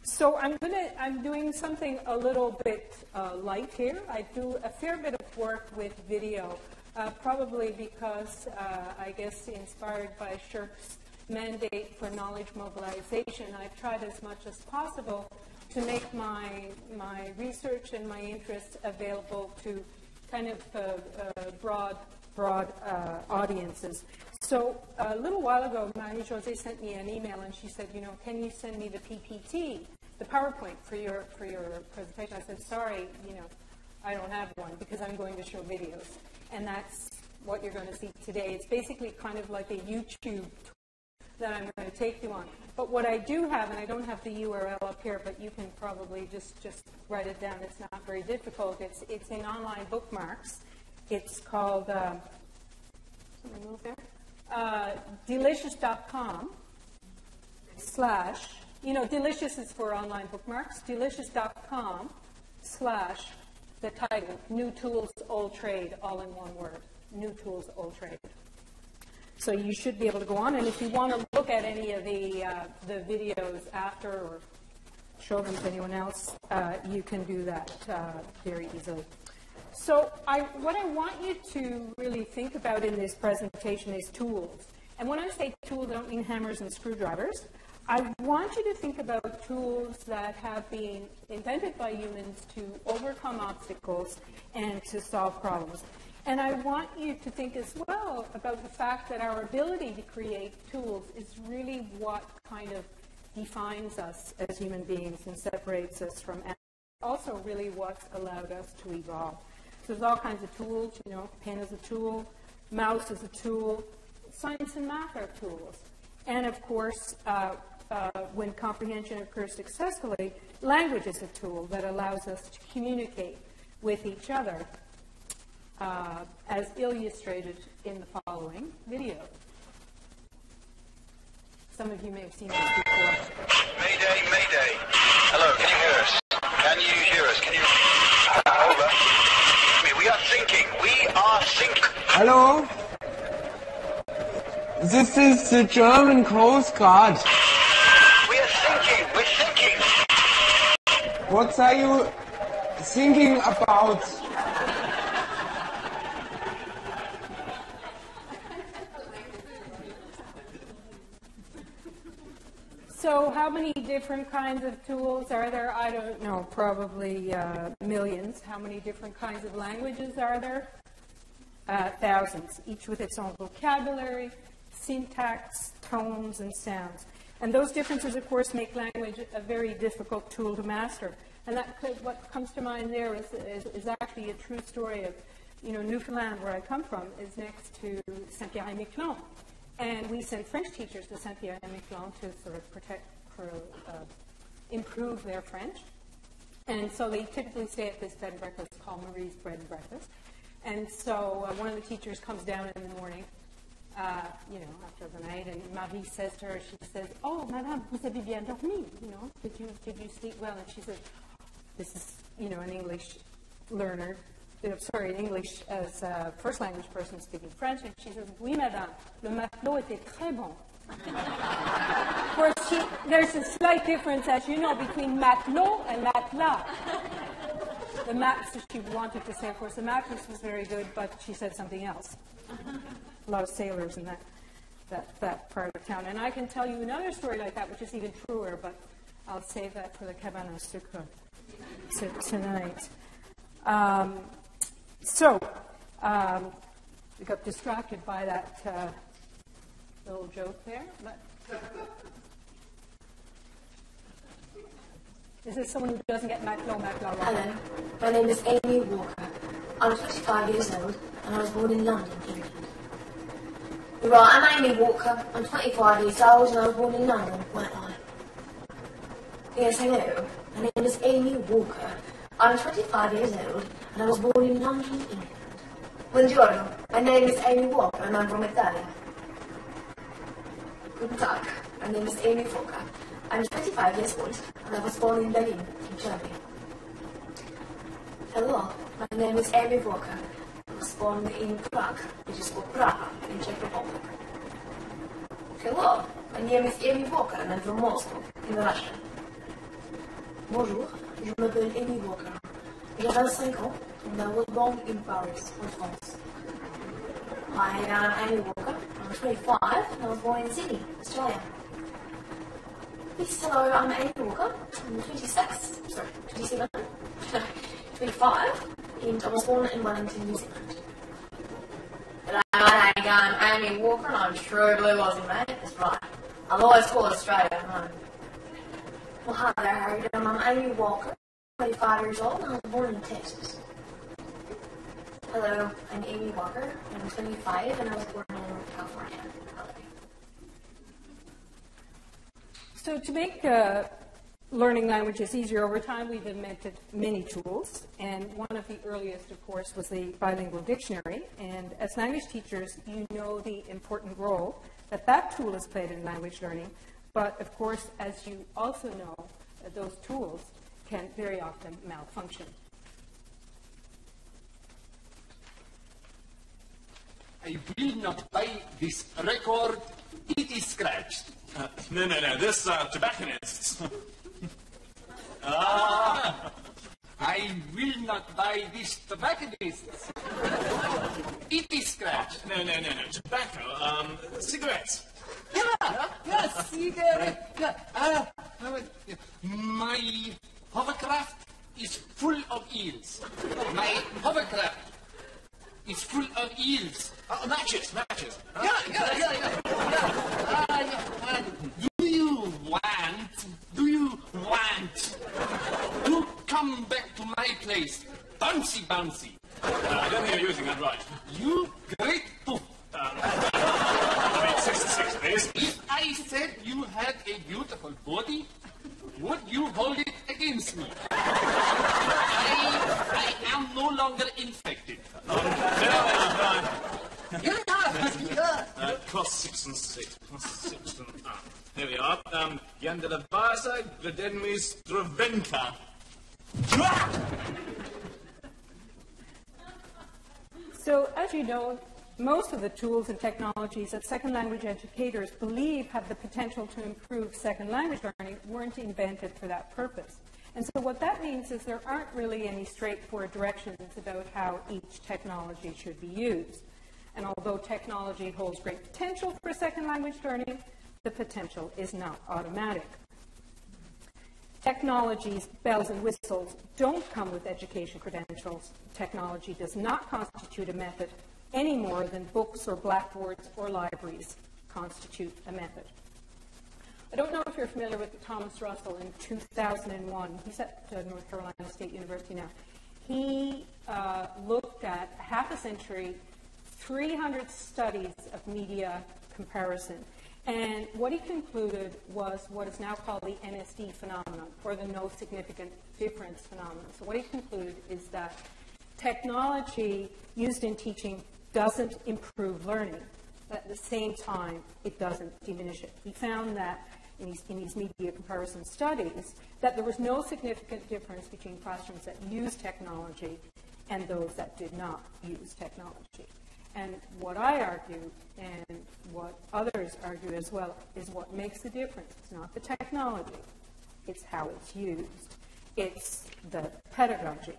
So I'm doing something a little bit light here. I do a fair bit of work with video, probably because I guess inspired by Shirk's mandate for knowledge mobilization, I've tried as much as possible to make my research and my interests available to kind of broad audiences. So a little while ago, Marie-Josée sent me an email and she said, you know, can you send me the PPT, the PowerPoint for your presentation? I said, sorry, you know, I don't have one because I'm going to show videos. And that's what you're going to see today. It's basically kind of like a YouTube that I'm going to take you on. But what I do have, and I don't have the URL up here, but you can probably just write it down. It's not very difficult. It's in online bookmarks. It's called, somebody move there? Delicious.com / you know, Delicious is for online bookmarks. Delicious.com / the title, New Tools, Old Trade, all in one word. New Tools, Old Trade. So you should be able to go on, and if you want to look at any of the videos after or show them to anyone else, you can do that very easily. So what I want you to really think about in this presentation is tools. And when I say tools, I don't mean hammers and screwdrivers. I want you to think about tools that have been invented by humans to overcome obstacles and to solve problems. And I want you to think as well about the fact that our ability to create tools is really what kind of defines us as human beings and separates us from animals. Also really what's allowed us to evolve. So there's all kinds of tools, you know, pen is a tool, mouse is a tool, science and math are tools. And of course, when comprehension occurs successfully, language is a tool that allows us to communicate with each other. As illustrated in the following video. Some of you may have seen this before. Mayday, mayday. Hello, can you hear us? Can you hear us? Can you... Over. We are thinking. We are thinking. Hello? This is the German Coast Guard. We are thinking. We're thinking. What are you thinking about? So how many different kinds of tools are there? I don't know, probably millions. How many different kinds of languages are there? Thousands, each with its own vocabulary, syntax, tones, and sounds. And those differences, of course, make language a very difficult tool to master. And what comes to mind there is actually a true story of, you know, Newfoundland, where I come from, is next to Saint-Pierre-et-Miquelon. And we send French teachers to Saint-Pierre-et-Miquelon to sort of improve their French. And so they typically stay at this bed and breakfast called Marie's Bread and Breakfast. And so one of the teachers comes down in the morning, you know, after the night, and Marie says to her, she says, "Oh, Madame, vous avez bien dormi? You know, did you sleep well?" And she says, this is, you know, an English learner. Sorry, in English as a first language person speaking French, and she says, "Oui, madame, le matelot était très bon." Of course, there's a slight difference, as you know, between matelot and matelas. The mattress she wanted to say, of course, the mattress was very good, but she said something else. A lot of sailors in that part of town. And I can tell you another story like that, which is even truer, but I'll save that for the cabane à sucre tonight. We got distracted by that little joke there. Is this someone who doesn't get matelot right? Hello, my name is Amy Walker. I'm 25 years old and I was born in London, England. You're right, I'm Amy Walker. I'm 25 years old and I was born in London, weren't I? Yes, hello. My name is Amy Walker. I'm 25 years old and I was born in London, England. Buongiorno, my name is Amy Walker and I'm from Italy. Guten Tag, my name is Amy Walker. I'm 25 years old and I was born in Berlin, in Germany. Hello, my name is Amy Walker. I was born in Prague, which is called Prague, in Czech Republic. Hello, my name is Amy Walker and I'm from Moscow, in Russia. Bonjour, je m'appelle Amy Walker. J'ai 25 ans and I was born in Paris, en France. Hi, I'm Amy Walker. I'm 25 and I was born in Sydney, Australia. Yes, hello, I'm Amy Walker. I'm 27, 25, and I was born in Wellington, New Zealand. Hello, I'm Amy Walker and I'm true blue Aussie, mate. That's right. I've always called Australia home. Well, hi there, how are you doing? I'm Amy Walker, 25 years old, and I was born in Texas. Hello, I'm Amy Walker, I'm 25, and I was born in California. So to make learning languages easier over time, we've invented many tools, and one of the earliest, of course, was the bilingual dictionary. And as language teachers, you know the important role that that tool has played in language learning. But, of course, as you also know, those tools can very often malfunction. I will not buy this record. It is scratched. No, this tobacconists. I will not buy this tobacconists. It is scratched. No, tobacco, cigarettes. Yeah, cigarette. Yeah. My hovercraft is full of eels. My hovercraft is full of eels. Matches. Yeah. Do you want to come back to my place? Bouncy. I don't think you're using that right. You great poof. I mean, 66, please. If I said you had a beautiful body, would you hold it against me? I am no longer infected. No. Yeah. Cross 6 and 6. Here we are. Yandela Vasa, Gledenmis, Dravenka. So, as you know, most of the tools and technologies that second language educators believe have the potential to improve second language learning weren't invented for that purpose. And so what that means is there aren't really any straightforward directions about how each technology should be used. And although technology holds great potential for second language learning, the potential is not automatic. Technology's bells and whistles don't come with education credentials. Technology does not constitute a method any more than books or blackboards or libraries constitute a method. I don't know if you're familiar with Thomas Russell in 2001. He's at North Carolina State University now. He looked at half a century, 300 studies of media comparison. And what he concluded was what is now called the NSD phenomenon, or the no significant difference phenomenon. So what he concluded is that technology used in teaching doesn't improve learning, but at the same time, it doesn't diminish it. He found that in these media comparison studies, that there was no significant difference between classrooms that used technology and those that did not use technology. And what I argue, and what others argue as well, is what makes the difference. It's not the technology, it's how it's used. It's the pedagogy.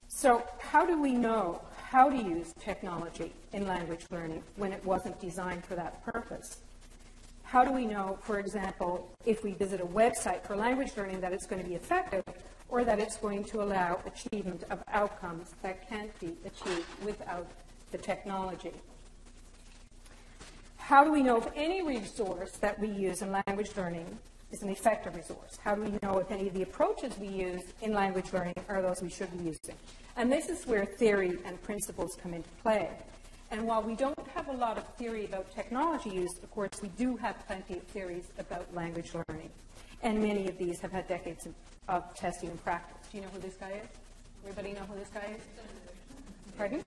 So how do we know how to use technology in language learning when it wasn't designed for that purpose? How do we know, for example, if we visit a website for language learning that it's going to be effective, or that it's going to allow achievement of outcomes that can't be achieved without the technology? How do we know if any resource that we use in language learning is an effective resource? How do we know if any of the approaches we use in language learning are those we should be using? And this is where theory and principles come into play. And while we don't have a lot of theory about technology use, of course, we do have plenty of theories about language learning. And many of these have had decades of testing and practice. Do you know who this guy is? Everybody know who this guy is? Pardon?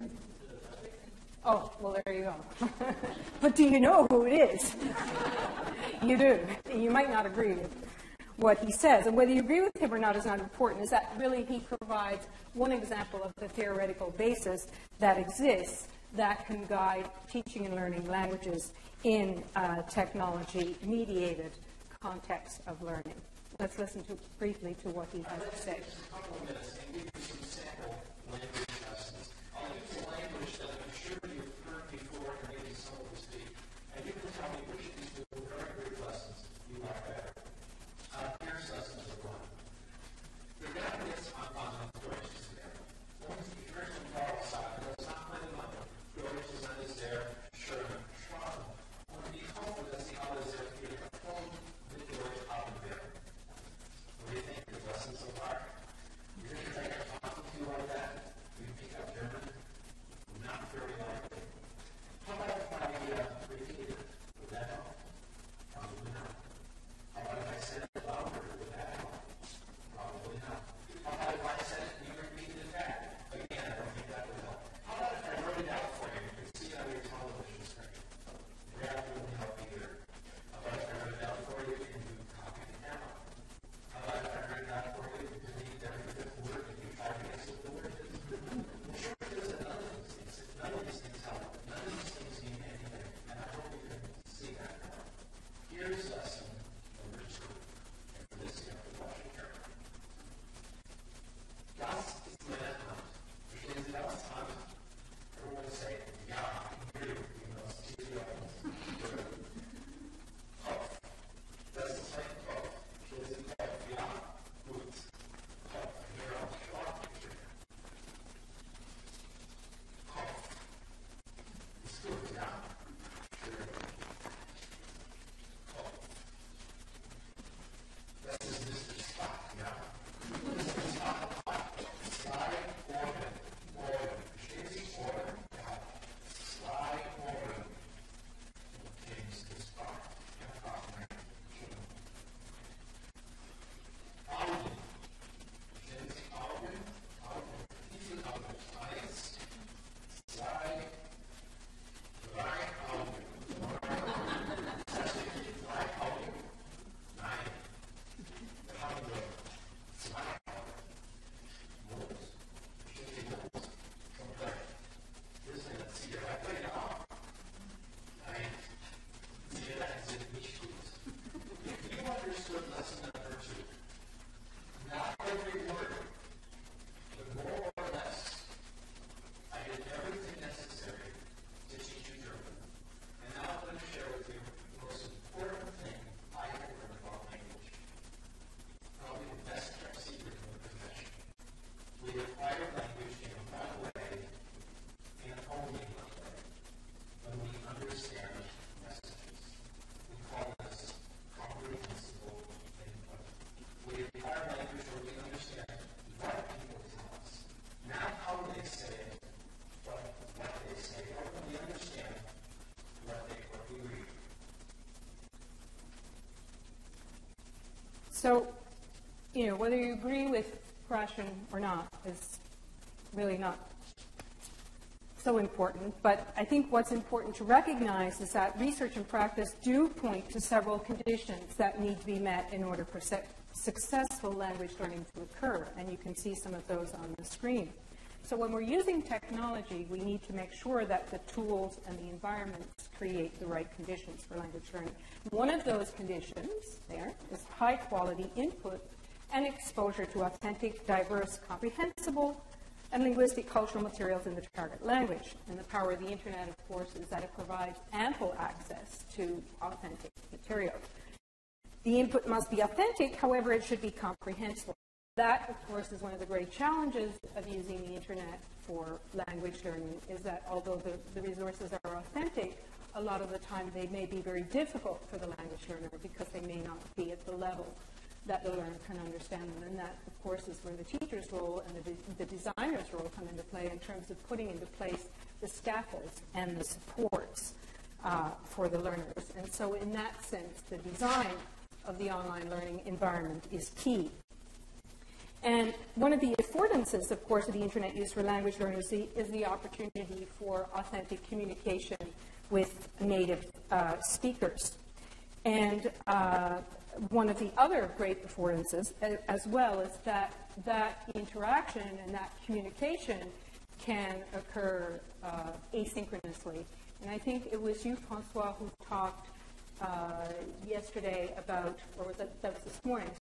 Oh, well, there you go. But do you know who it is? You do. You might not agree with what he says. And whether you agree with him or not is not important, is that really he provides one example of the theoretical basis that exists that can guide teaching and learning languages in a technology-mediated context of learning. Let's listen briefly to what he has to say. Just a couple of minutes and give you some sample language lessons. I'll use a language that I'm sure you've heard before and maybe some of you speak, and you can tell me which of these two very good lessons you like better. Here's lesson number one. The Japanese on Deutsch ist der. Und die Kirchen Paul sagt, das ist not meine Meinung. Deutsch ist eine sehr schöne Sprache. Und ich hoffe, dass Sie alle sehr viel Erfolg mit Deutsch haben werden. What do you think of the lesson so far? You think I got talking to you like that? You pick up German? Not very likely. How about if I repeated it? Would that help? Probably not. How about if I said it louder? Would that help? Probably not. How about if I said it and you repeated it back? Again, I don't think that would help. How about if I wrote it out for you? You can see it on your television screen. That wouldn't help either. How about if I wrote it out for you and you copied it down? How about if I wrote it out for you and deleted every fifth word and you tried to guess what the word is? The truth is that none of these things help. None of these things mean anything. And I hope you can see that now. Here's lesson number two. And for this, you have to watch it carefully. Das ist meine Hand. Verstehen Sie das? Hand. Everyone say, ja, I hear you. You know, see the audience. Kopf. Das ist ein Kopf. Verstehen Sie Kopf? Ja, gut. Kopf. Hier auch schwarz. Kopf. Ist gut, ja. Schön. Kopf. Das ist Mr. Spock, ja. Mr. Spock. Zwei Ohren. Ohren. Verstehen Sie? Ohren? Ja. Zwei Ohren. Okay, Mr. Spock. Ja, nein. Schön. Augen. Verstehen Sie? Augen. Augen. Wie viele Augen? Eins, zwei, drei Augen. Ist das wirklich drei Augen? Nein. Wir haben nur zwei Augen. Mund. Verstehen Sie Mund? Komplett. Wir sind eine Zigarette, ja. Nein. Zigaretten sind nicht gut. You understood lesson number two. Not every word, but more or less, I did everything necessary to teach you German. And now I'm going to share with you the most important thing I have learned about language. Probably the best kept secret in the profession. We acquire language in one way, and only one way, when we understand messages. We call this comprehensible input. We acquire language where we understand what people tell us, not how they say it, but what they say, or when we understand what we read. So, whether you agree with Russian or not is really not so important, but I think what's important to recognize is that research and practice do point to several conditions that need to be met in order for successful language learning to occur, and you can see some of those on the screen. So when we're using technology, we need to make sure that the tools and the environments create the right conditions for language learning. One of those conditions there is high quality input and exposure to authentic, diverse, comprehensible, and linguistic cultural materials in the target language. And the power of the Internet, of course, is that it provides ample access to authentic materials. The input must be authentic, however, it should be comprehensible. That, of course, is one of the great challenges of using the Internet for language learning, is that although the resources are authentic, a lot of the time they may be very difficult for the language learner because they may not be at the level that the learner can understand them. And that, of course, is where the teacher's role and the designer's role come into play in terms of putting into place the scaffolds and the supports for the learners. And so in that sense, the design of the online learning environment is key. And one of the affordances, of course, of the Internet use for language learners is the opportunity for authentic communication with native speakers. And one of the other great affordances as well is that interaction and that communication can occur asynchronously. And I think it was you, Francois, who talked yesterday about, or was that was this morning,